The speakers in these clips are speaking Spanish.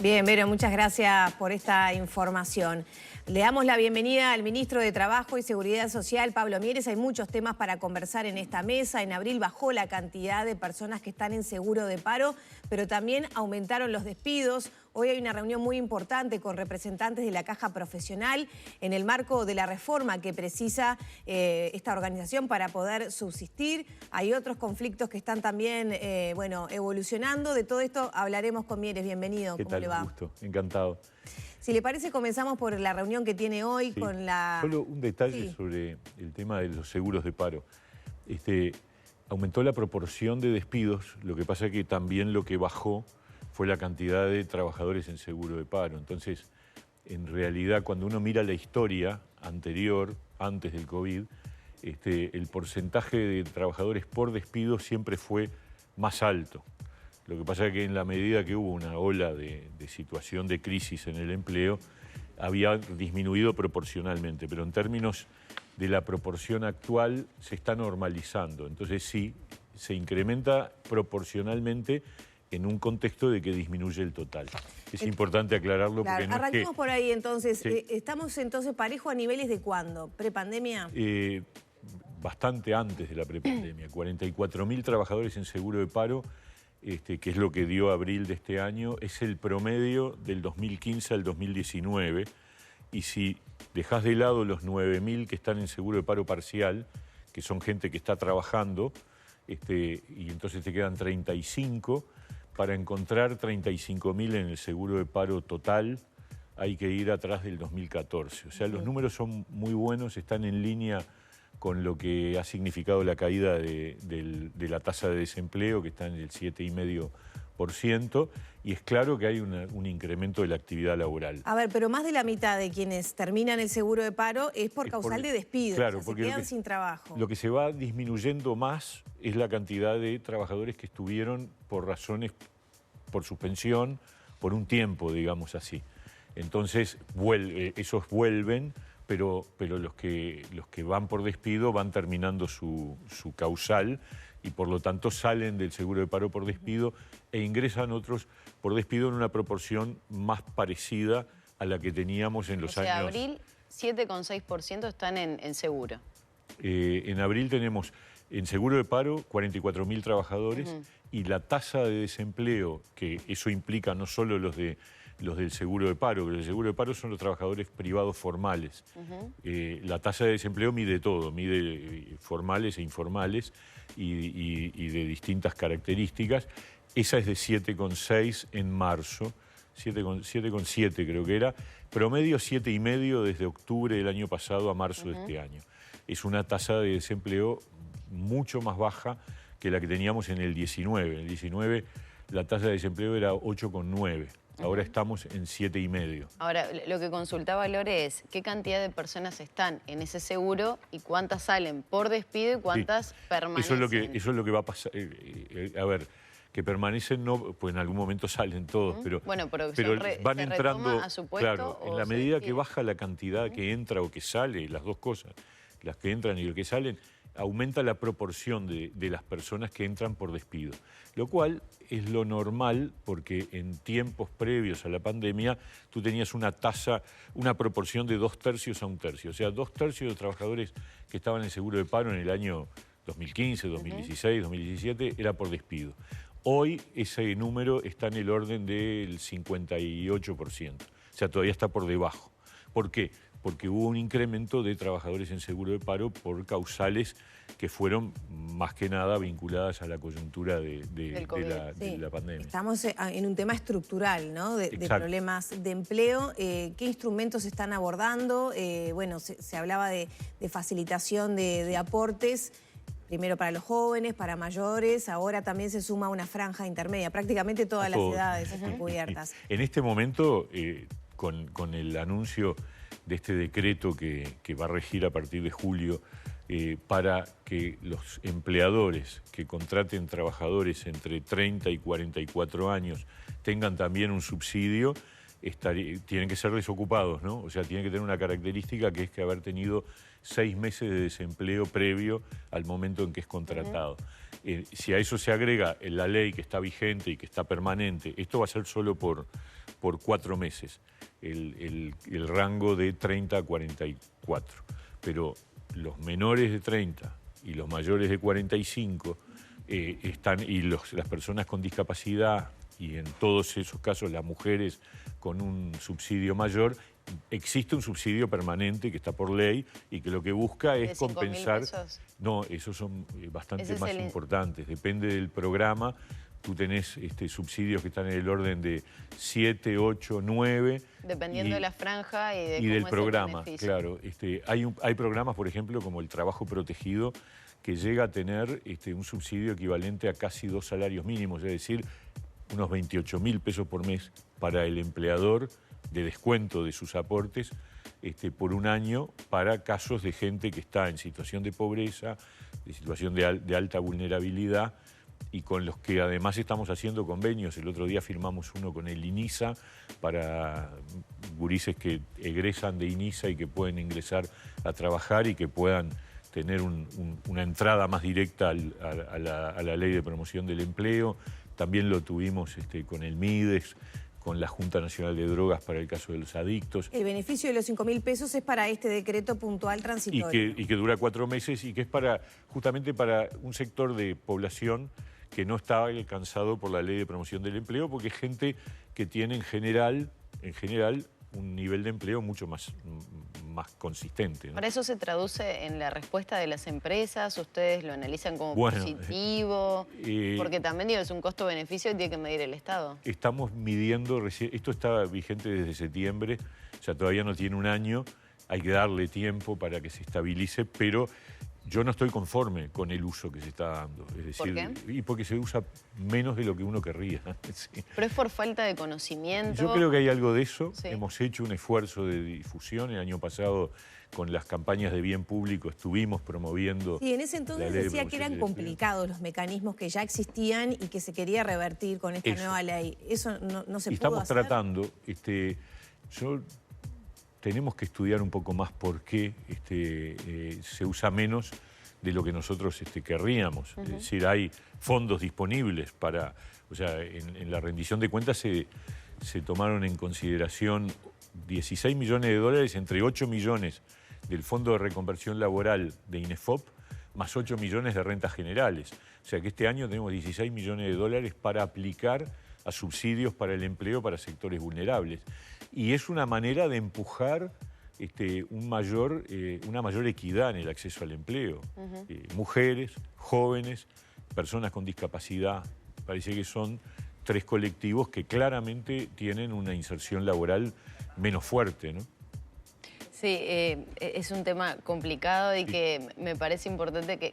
Bien, Vero, muchas gracias por esta información. Le damos la bienvenida al ministro de Trabajo y Seguridad Social, Pablo Mieres. Hay muchos temas para conversar en esta mesa. En abril bajó la cantidad de personas que están en seguro de paro, pero también aumentaron los despidos. Hoy hay una reunión muy importante con representantes de la Caja Profesional en el marco de la reforma que precisa esta organización para poder subsistir. Hay otros conflictos que están también evolucionando. De todo esto hablaremos con Mieres. Bienvenido. ¿Qué ¿Cómo tal? le va? Un gusto, encantado. Si le parece, comenzamos por la reunión que tiene hoy con la... Solo un detalle sobre el tema de los seguros de paro. Aumentó la proporción de despidos, lo que pasa es que también lo que bajó fue la cantidad de trabajadores en seguro de paro. Entonces, en realidad, cuando uno mira la historia anterior, antes del COVID, el porcentaje de trabajadores por despido siempre fue más alto. Lo que pasa es que en la medida que hubo una ola de situación de crisis en el empleo, había disminuido proporcionalmente, pero en términos de la proporción actual se está normalizando. Entonces sí, se incrementa proporcionalmente en un contexto de que disminuye el total. Es importante aclararlo porque no arranquemos es que... por ahí entonces. Sí. ¿Estamos entonces parejo a niveles de cuándo? ¿Prepandemia? Bastante antes de la prepandemia. 44.000 trabajadores en seguro de paro, que es lo que dio abril de este año, es el promedio del 2015 al 2019. Y si dejás de lado los 9.000 que están en seguro de paro parcial, que son gente que está trabajando, y entonces te quedan 35, para encontrar 35.000 en el seguro de paro total, hay que ir atrás del 2014. O sea, los números son muy buenos, están en línea con lo que ha significado la caída de la tasa de desempleo, que está en el 7,5%, y es claro que hay un incremento de la actividad laboral. A ver, pero más de la mitad de quienes terminan el seguro de paro es por causal de despido, claro, o sea, porque se quedan sin trabajo. Lo que se va disminuyendo más es la cantidad de trabajadores que estuvieron por razones, por suspensión, por un tiempo, digamos así. Entonces, esos vuelven, pero los que van por despido van terminando su causal y por lo tanto salen del seguro de paro por despido e ingresan otros por despido en una proporción más parecida a la que teníamos en los años... abril, 7,6% están en seguro. En abril tenemos en seguro de paro 44.000 trabajadores y la tasa de desempleo, que eso implica no solo los del seguro de paro, pero el seguro de paro son los trabajadores privados formales. La tasa de desempleo mide todo, mide formales e informales y de distintas características. Esa es de 7,6 en marzo, 7,7 creo que era, promedio 7,5 desde octubre del año pasado a marzo de este año. Es una tasa de desempleo mucho más baja que la que teníamos en el 19. En el 19 la tasa de desempleo era 8,9. Ahora estamos en 7,5. Ahora, lo que consultaba Lore es qué cantidad de personas están en ese seguro y cuántas salen por despido y cuántas permanecen. Eso es lo que va a pasar. A ver, que permanecen no, pues en algún momento salen todos, pero van entrando a su puesto, claro, en la medida que baja la cantidad que entra o que sale, las dos cosas, las que entran y las que salen, aumenta la proporción de las personas que entran por despido. Lo cual es lo normal porque en tiempos previos a la pandemia tú tenías una proporción de 2/3 a 1/3. O sea, 2/3 de trabajadores que estaban en seguro de paro en el año 2015, 2016, 2017 era por despido. Hoy ese número está en el orden del 58%. O sea, todavía está por debajo. ¿Por qué? Porque hubo un incremento de trabajadores en seguro de paro por causales que fueron más que nada vinculadas a la coyuntura de la pandemia. Estamos en un tema estructural, ¿no? De problemas de empleo. ¿Qué instrumentos se están abordando? Se hablaba de facilitación de aportes, primero para los jóvenes, para mayores, ahora también se suma una franja intermedia. Prácticamente todas las edades están cubiertas. En este momento, con el anuncio de este decreto que va a regir a partir de julio para que los empleadores que contraten trabajadores entre 30 y 44 años tengan también un subsidio, tienen que ser desocupados, ¿no? O sea, tienen que tener una característica que es que haber tenido 6 meses de desempleo previo al momento en que es contratado. Si a eso se agrega la ley que está vigente y que está permanente, esto va a ser solo por por 4 meses, el rango de 30 a 44. Pero los menores de 30 y los mayores de 45 las personas con discapacidad y en todos esos casos las mujeres con un subsidio mayor, existe un subsidio permanente que está por ley y que lo que busca es compensar. ¿Pesos? No, esos son bastante Ese más importantes. Depende del programa. Tú tenés subsidios que están en el orden de 7, 8, 9. Dependiendo de la franja y cómo del es programa, el beneficio. claro. Hay programas, por ejemplo, como el trabajo protegido, que llega a tener un subsidio equivalente a casi 2 salarios mínimos, es decir, unos 28.000 pesos por mes para el empleador de descuento de sus aportes por un año para casos de gente que está en situación de pobreza, de situación de alta vulnerabilidad, y con los que además estamos haciendo convenios. El otro día firmamos uno con el INISA para gurises que egresan de INISA y que pueden ingresar a trabajar y que puedan tener una entrada más directa a la Ley de Promoción del Empleo. También lo tuvimos con el MIDES, con la Junta Nacional de Drogas para el caso de los adictos. El beneficio de los 5.000 pesos es para este decreto puntual transitorio. Y que dura 4 meses y que es justamente para un sector de población que no está alcanzado por la Ley de Promoción del Empleo, porque es gente que tiene en general un nivel de empleo mucho más consistente, ¿no? ¿Para eso se traduce en la respuesta de las empresas? ¿Ustedes lo analizan como positivo? Porque también es un costo-beneficio que tiene que medir el Estado. Estamos midiendo, esto está vigente desde septiembre, o sea, todavía no tiene un año, hay que darle tiempo para que se estabilice, pero yo no estoy conforme con el uso que se está dando. Es decir, ¿Por qué? Y porque se usa menos de lo que uno querría. Sí. ¿Pero es por falta de conocimiento? Yo creo que hay algo de eso. Sí. Hemos hecho un esfuerzo de difusión. El año pasado, con las campañas de bien público, estuvimos promoviendo. Sí, en ese entonces decía que eran complicados los mecanismos que ya existían y que se quería revertir con esta nueva ley. ¿Eso no se pudo hacer? Estamos tratando. Tenemos que estudiar un poco más por qué se usa menos de lo que nosotros querríamos. Es decir, hay fondos disponibles para... O sea, en la rendición de cuentas se tomaron en consideración 16 millones de dólares entre 8 millones del Fondo de Reconversión Laboral de INEFOP más 8 millones de rentas generales. O sea que este año tenemos 16 millones de dólares para aplicar a subsidios para el empleo para sectores vulnerables. Y es una manera de empujar una mayor equidad en el acceso al empleo. Mujeres, jóvenes, personas con discapacidad, parece que son 3 colectivos que claramente tienen una inserción laboral menos fuerte, ¿no? Sí, es un tema complicado y que me parece importante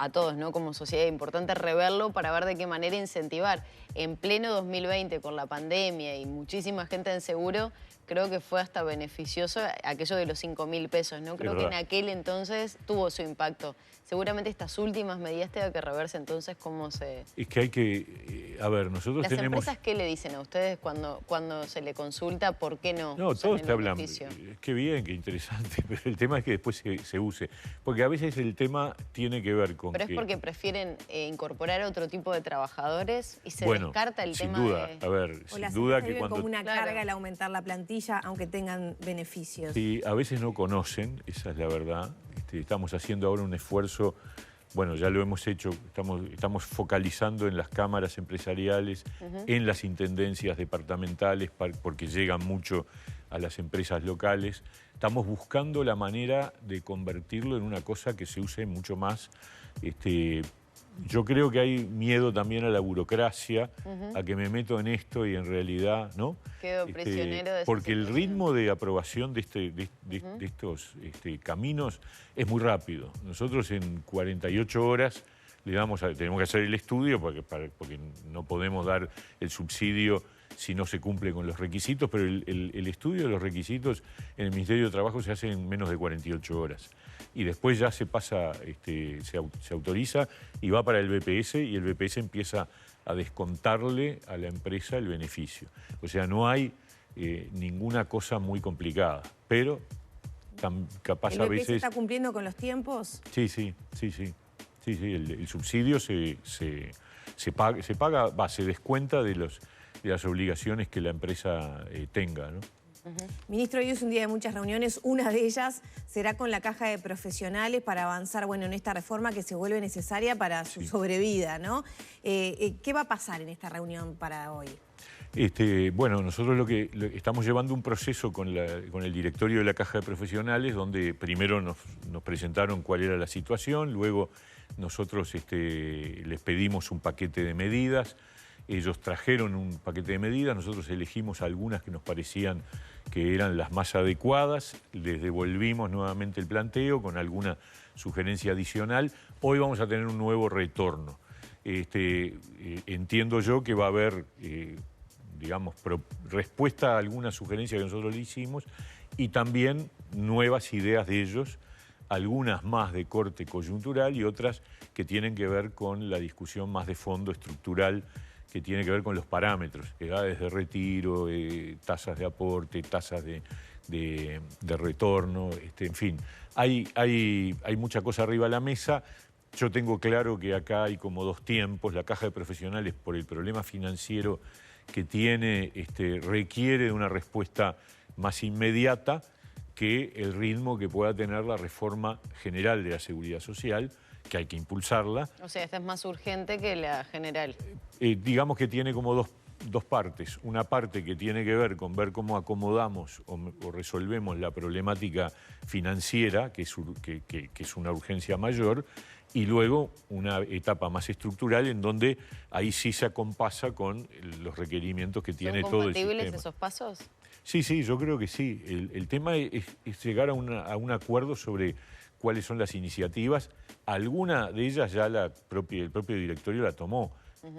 a todos, ¿no? Como sociedad, es importante reverlo para ver de qué manera incentivar. En pleno 2020, con la pandemia y muchísima gente en seguro, creo que fue hasta beneficioso aquello de los 5.000 pesos, ¿no? Creo que en aquel entonces tuvo su impacto. Seguramente estas últimas medidas tengan que reverse, entonces, ¿cómo se...? Es que hay que... A ver, nosotros ¿Las tenemos... empresas qué le dicen a ustedes cuando se le consulta por qué no? No, todos te hablan, beneficio? qué bien, qué interesante, pero el tema es que después se use. Porque a veces el tema tiene que ver con ¿Pero es porque prefieren incorporar otro tipo de trabajadores y se bueno, descarta el sin tema duda, de...? a ver, O las sin duda empresas que viven cuando... como una carga el aumentar la plantilla, aunque tengan beneficios. Sí, a veces no conocen, esa es la verdad. Estamos haciendo ahora un esfuerzo, bueno, ya lo hemos hecho, estamos focalizando en las cámaras empresariales, en las intendencias departamentales, porque llegan mucho a las empresas locales. Estamos buscando la manera de convertirlo en una cosa que se use mucho más. Yo creo que hay miedo también a la burocracia, a que me meto en esto y en realidad, ¿no? Quedo prisionero de esa porque el situación. ritmo de aprobación de estos caminos es muy rápido. Nosotros en 48 horas tenemos que hacer el estudio porque no podemos dar el subsidio si no se cumple con los requisitos, pero el estudio de los requisitos en el Ministerio de Trabajo se hace en menos de 48 horas. Y después ya se pasa, se autoriza y va para el BPS y el BPS empieza a descontarle a la empresa el beneficio. O sea, no hay ninguna cosa muy complicada, pero capaz a veces... ¿El BPS está cumpliendo con los tiempos? Sí, el subsidio se descuenta de de las obligaciones que la empresa tenga, ¿no? Ministro, hoy es un día de muchas reuniones. Una de ellas será con la Caja de Profesionales para avanzar, bueno, en esta reforma que se vuelve necesaria para su sobrevida, ¿no? ¿Qué va a pasar en esta reunión para hoy? Bueno, nosotros estamos llevando un proceso con el directorio de la Caja de Profesionales, donde primero nos presentaron cuál era la situación, luego nosotros les pedimos un paquete de medidas, ellos trajeron un paquete de medidas, nosotros elegimos algunas que nos parecían que eran las más adecuadas, les devolvimos nuevamente el planteo con alguna sugerencia adicional. Hoy vamos a tener un nuevo retorno. Entiendo yo que va a haber, digamos, respuesta a alguna sugerencia que nosotros le hicimos y también nuevas ideas de ellos, algunas más de corte coyuntural y otras que tienen que ver con la discusión más de fondo estructural, que tiene que ver con los parámetros, edades de retiro, tasas de aporte, tasas de retorno, en fin. Hay mucha cosa arriba de la mesa. Yo tengo claro que acá hay como dos tiempos. La Caja de Profesionales, por el problema financiero que tiene, requiere de una respuesta más inmediata que el ritmo que pueda tener la reforma general de la Seguridad Social, que hay que impulsarla. O sea, esta es más urgente que la general. Digamos que tiene como dos partes. Una parte que tiene que ver con ver cómo acomodamos o resolvemos la problemática financiera, que es una urgencia mayor, y luego una etapa más estructural en donde ahí sí se acompasa con los requerimientos que tiene todo el sistema. ¿Son compatibles esos pasos? Sí, yo creo que sí. El tema es llegar a un acuerdo sobre cuáles son las iniciativas. Alguna de ellas ya el propio directorio la tomó.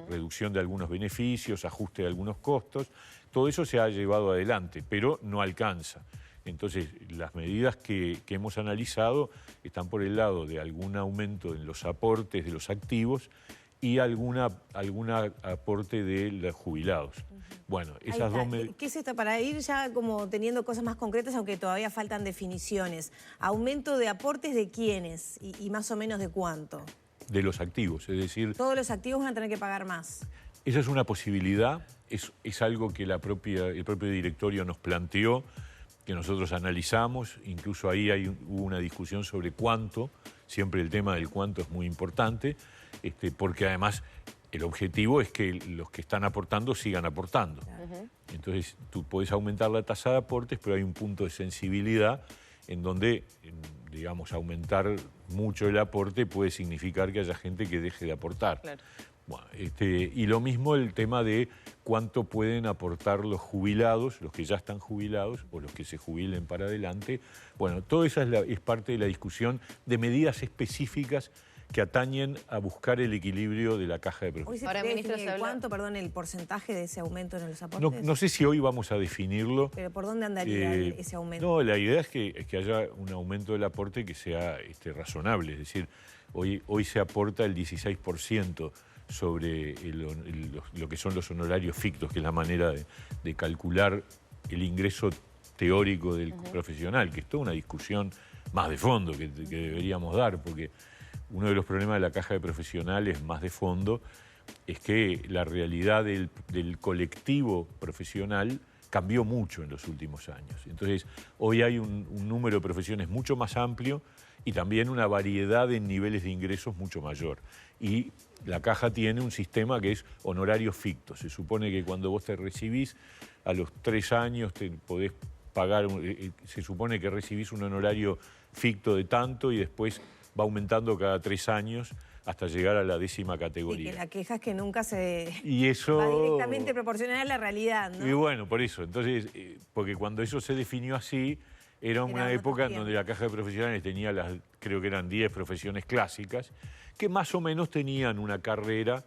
Reducción de algunos beneficios, ajuste de algunos costos. Todo eso se ha llevado adelante, pero no alcanza. Entonces, las medidas que hemos analizado están por el lado de algún aumento en los aportes de los activos y algún aporte de los jubilados. Bueno, esas dos medidas... ¿Qué es esto? Para ir ya como teniendo cosas más concretas, aunque todavía faltan definiciones. ¿Aumento de aportes de quiénes y más o menos de cuánto? De los activos, es decir... Todos los activos van a tener que pagar más. Esa es una posibilidad, es algo que el propio directorio nos planteó, que nosotros analizamos, incluso ahí hubo una discusión sobre cuánto, siempre el tema del cuánto es muy importante, porque además el objetivo es que los que están aportando sigan aportando. Entonces tú puedes aumentar la tasa de aportes, pero hay un punto de sensibilidad en donde, digamos, aumentar mucho el aporte puede significar que haya gente que deje de aportar. Claro. Bueno, y lo mismo el tema de cuánto pueden aportar los jubilados, los que ya están jubilados o los que se jubilen para adelante. Bueno, todo eso es parte de la discusión de medidas específicas que atañen a buscar el equilibrio de la Caja de Profesionales. Ahora, ministro, ¿cuánto, el porcentaje de ese aumento en los aportes? No sé si hoy vamos a definirlo. ¿Pero por dónde andaría ese aumento? No, la idea es que haya un aumento del aporte que sea razonable. Es decir, hoy se aporta el 16% sobre lo que son los honorarios fictos, que es la manera de calcular el ingreso teórico del profesional, que es toda una discusión más de fondo que deberíamos dar, porque uno de los problemas de la Caja de Profesionales más de fondo es que la realidad del colectivo profesional cambió mucho en los últimos años. Entonces, hoy hay un número de profesiones mucho más amplio y también una variedad en niveles de ingresos mucho mayor. Y la Caja tiene un sistema que es honorarios fictos. Se supone que cuando vos te recibís, a los 3 años te podés pagar, se supone que recibís un honorario ficto de tanto y después va aumentando cada 3 años hasta llegar a la 10ª categoría. Y que la queja es que nunca y eso va directamente proporcional a la realidad, ¿no? Y bueno, por eso. Entonces, porque cuando eso se definió así, era una época en donde la Caja de Profesionales tenía creo que eran 10 profesiones clásicas, que más o menos tenían una carrera,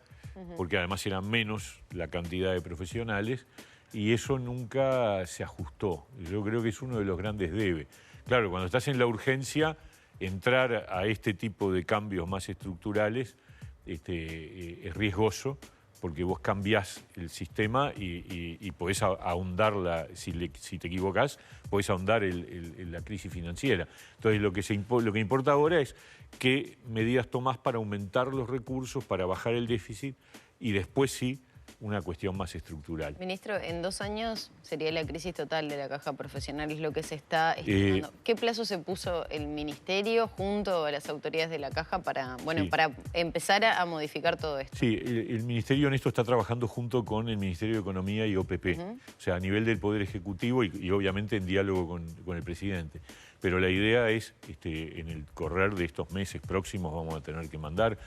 porque además eran menos la cantidad de profesionales, y eso nunca se ajustó. Yo creo que es uno de los grandes debes. Claro, cuando estás en la urgencia, entrar a este tipo de cambios más estructurales es riesgoso, porque vos cambiás el sistema y podés ahondar, si te equivocás, podés ahondar la crisis financiera. Entonces lo que importa ahora es qué medidas tomás para aumentar los recursos, para bajar el déficit y después sí una cuestión más estructural. Ministro, en 2 años sería la crisis total de la caja profesional, es lo que se está estimando. ¿Qué plazo se puso el Ministerio junto a las autoridades de la caja para, bueno, para empezar a modificar todo esto? Sí, el Ministerio en esto está trabajando junto con el Ministerio de Economía y OPP, o sea, a nivel del Poder Ejecutivo y obviamente en diálogo con el presidente. Pero la idea es, en el correr de estos meses próximos vamos a tener que mandar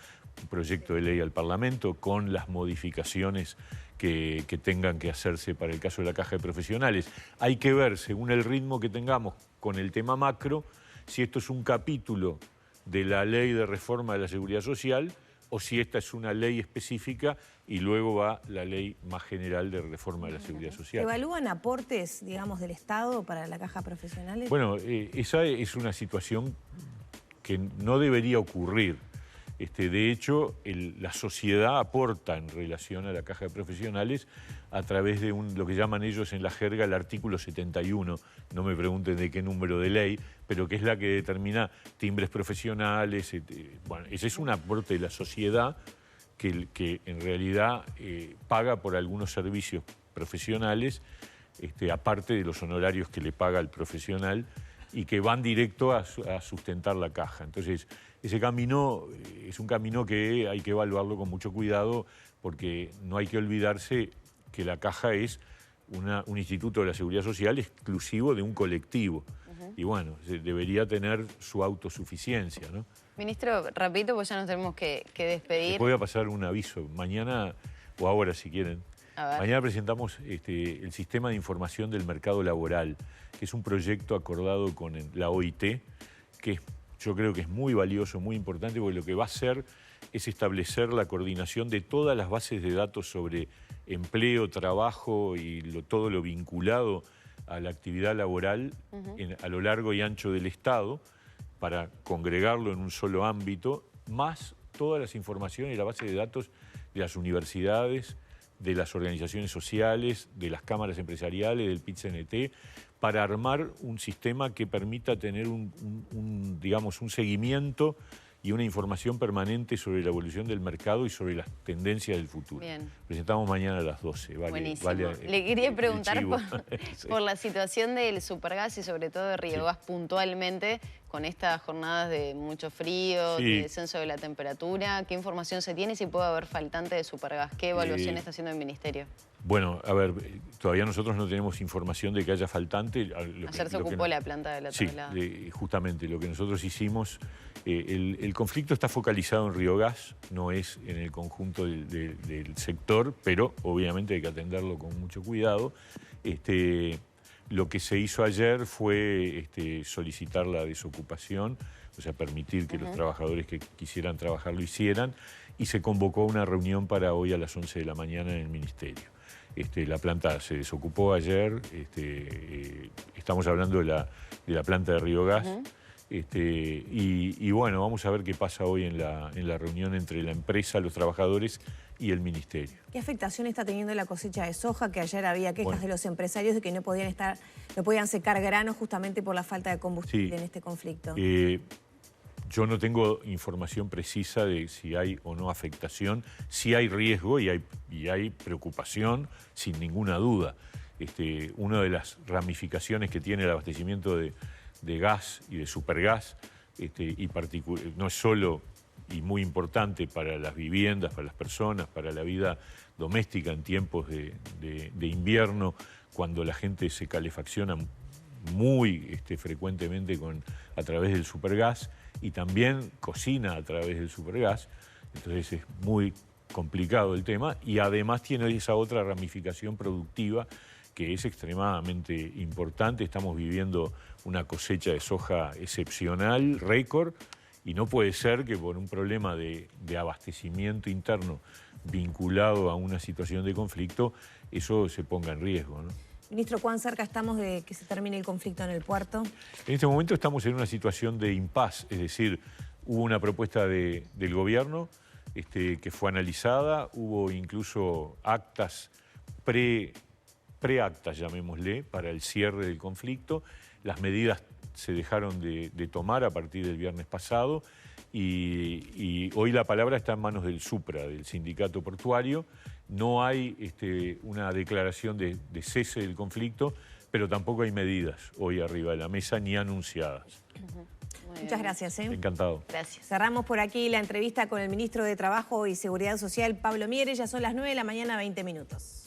un proyecto de ley al Parlamento con las modificaciones que tengan que hacerse para el caso de la caja de profesionales. Hay que ver, según el ritmo que tengamos con el tema macro, si esto es un capítulo de la ley de reforma de la Seguridad Social o si esta es una ley específica y luego va la ley más general de reforma de la Seguridad Social. ¿Evalúan aportes, digamos, del Estado para la caja profesionales? Bueno, esa es una situación que no debería ocurrir. De hecho, la sociedad aporta en relación a la caja de profesionales a través de lo que llaman ellos en la jerga el artículo 71, no me pregunten de qué número de ley, pero que es la que determina timbres profesionales. Bueno, ese es un aporte de la sociedad que en realidad paga por algunos servicios profesionales, aparte de los honorarios que le paga el profesional y que van directo a sustentar la caja. Entonces, ese camino es un camino que hay que evaluarlo con mucho cuidado porque no hay que olvidarse que la caja es un instituto de la Seguridad Social exclusivo de un colectivo. Y bueno, debería tener su autosuficiencia, ¿no? Ministro, rapidito, pues ya nos tenemos que despedir. Les voy a pasar un aviso. Mañana, o ahora si quieren, mañana presentamos el Sistema de Información del Mercado Laboral, que es un proyecto acordado con la OIT, que yo creo que es muy valioso, muy importante, porque lo que va a hacer es establecer la coordinación de todas las bases de datos sobre empleo, trabajo y todo lo vinculado a la actividad laboral a lo largo y ancho del Estado, para congregarlo en un solo ámbito, más todas las informaciones y la base de datos de las universidades, de las organizaciones sociales, de las cámaras empresariales, del PIT-CNT, para armar un sistema que permita tener digamos, un seguimiento y una información permanente sobre la evolución del mercado y sobre las tendencias del futuro. Bien. Presentamos mañana a las 12. Buenísimo. Le quería preguntar por la situación del Supergas y sobre todo de Riogas puntualmente, con estas jornadas de mucho frío, de descenso de la temperatura. ¿Qué información se tiene y si puede haber faltante de Supergas? ¿Qué evaluación está haciendo el Ministerio? Bueno, a ver, todavía nosotros no tenemos información de que haya faltante. Ayer se ocupó la planta de la tabla. Sí, justamente lo que nosotros hicimos, el conflicto está focalizado en Riogas, no es en el conjunto del sector, pero obviamente hay que atenderlo con mucho cuidado. Lo que se hizo ayer fue solicitar la desocupación, o sea, permitir que los trabajadores que quisieran trabajar lo hicieran, y se convocó una reunión para hoy a las 11 de la mañana en el Ministerio. La planta se desocupó ayer, estamos hablando de la planta de Riogas, y bueno, vamos a ver qué pasa hoy en la reunión entre la empresa, los trabajadores y el Ministerio. ¿Qué afectación está teniendo la cosecha de soja? Que ayer había quejas de los empresarios de que no podían secar granos justamente por la falta de combustible en este conflicto. Yo no tengo información precisa de si hay o no afectación. Sí hay riesgo y hay preocupación, sin ninguna duda. Una de las ramificaciones que tiene el abastecimiento de gas y de supergas, no es solo y muy importante para las viviendas, para las personas, para la vida doméstica en tiempos de invierno, cuando la gente se calefacciona muy frecuentemente a través del supergas, y también cocina a través del supergas, entonces es muy complicado el tema, y además tiene esa otra ramificación productiva que es extremadamente importante. Estamos viviendo una cosecha de soja excepcional, récord, y no puede ser que por un problema de abastecimiento interno vinculado a una situación de conflicto, eso se ponga en riesgo, ¿no? Ministro, ¿cuán cerca estamos de que se termine el conflicto en el puerto? En este momento estamos en una situación de impasse, es decir, hubo una propuesta del gobierno que fue analizada, hubo incluso actas, preactas, llamémosle, para el cierre del conflicto. Las medidas se dejaron de tomar a partir del viernes pasado y hoy la palabra está en manos del SUPRA, del sindicato portuario, No hay una declaración de cese del conflicto, pero tampoco hay medidas hoy arriba de la mesa ni anunciadas. Muchas gracias. Encantado. Gracias. Cerramos por aquí la entrevista con el ministro de Trabajo y Seguridad Social, Pablo Mieres. Ya son las 9 de la mañana, 20 minutos.